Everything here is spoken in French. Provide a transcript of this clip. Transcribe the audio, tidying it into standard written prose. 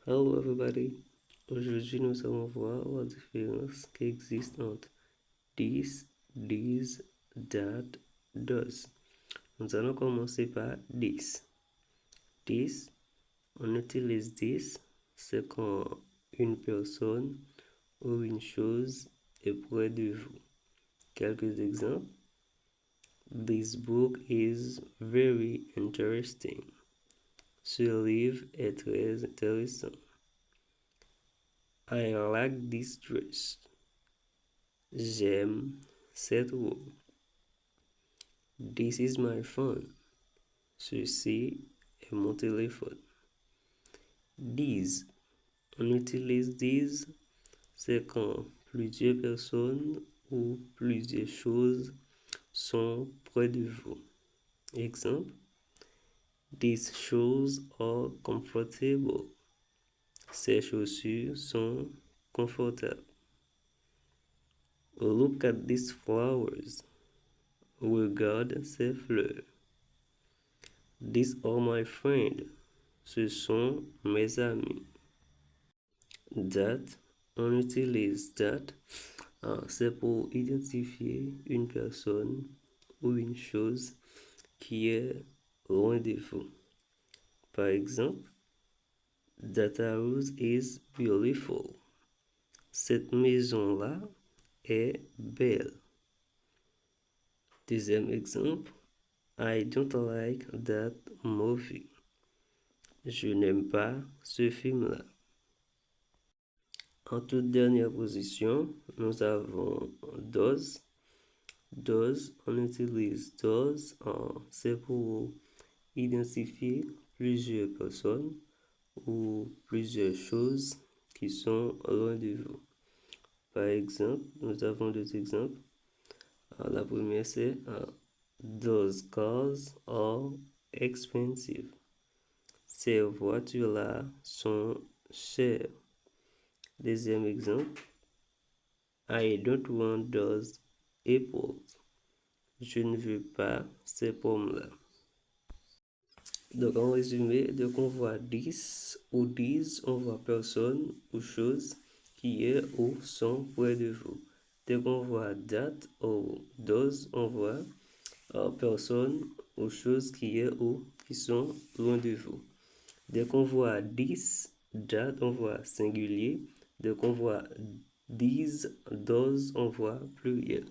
Hello everybody. Aujourd'hui, nous allons voir la différence qui existe entre this, these, that, those. Nous allons commencer par this. This, on utilise this, c'est quand une personne ou une chose est près de vous. Quelques exemples. This book is very interesting. Ce livre est très intéressant. I like this dress. J'aime cette robe. This is my phone. Ceci est mon téléphone. These. On utilise these, c'est quand plusieurs personnes ou plusieurs choses sont près de vous. Exemple. These shoes are comfortable. Ces chaussures sont confortables. Look at these flowers. Regarde ces fleurs. These are my friends. Ce sont mes amis. That, on utilise that, c'est pour identifier une personne ou une chose qui est loin de vous. Par exemple, that house is beautiful. Cette maison-là est belle. Deuxième exemple, I don't like that movie. Je n'aime pas ce film-là. En toute dernière position, nous avons those. Those, on utilise those, c'est pour identifier plusieurs personnes ou plusieurs choses qui sont loin de vous. Par exemple, nous avons deux exemples. La première, c'est those cars are expensive. Ces voitures-là sont chères. Deuxième exemple, I don't want those apples. Je ne veux pas ces pommes-là. Donc, en résumé, dès qu'on voit this ou these, on voit personne ou chose qui est ou sont près de vous. Dès qu'on voit that ou those, on voit personne ou chose qui est ou qui sont loin de vous. Dès qu'on voit this, that, on voit singulier. Dès qu'on voit these, those, on voit pluriel.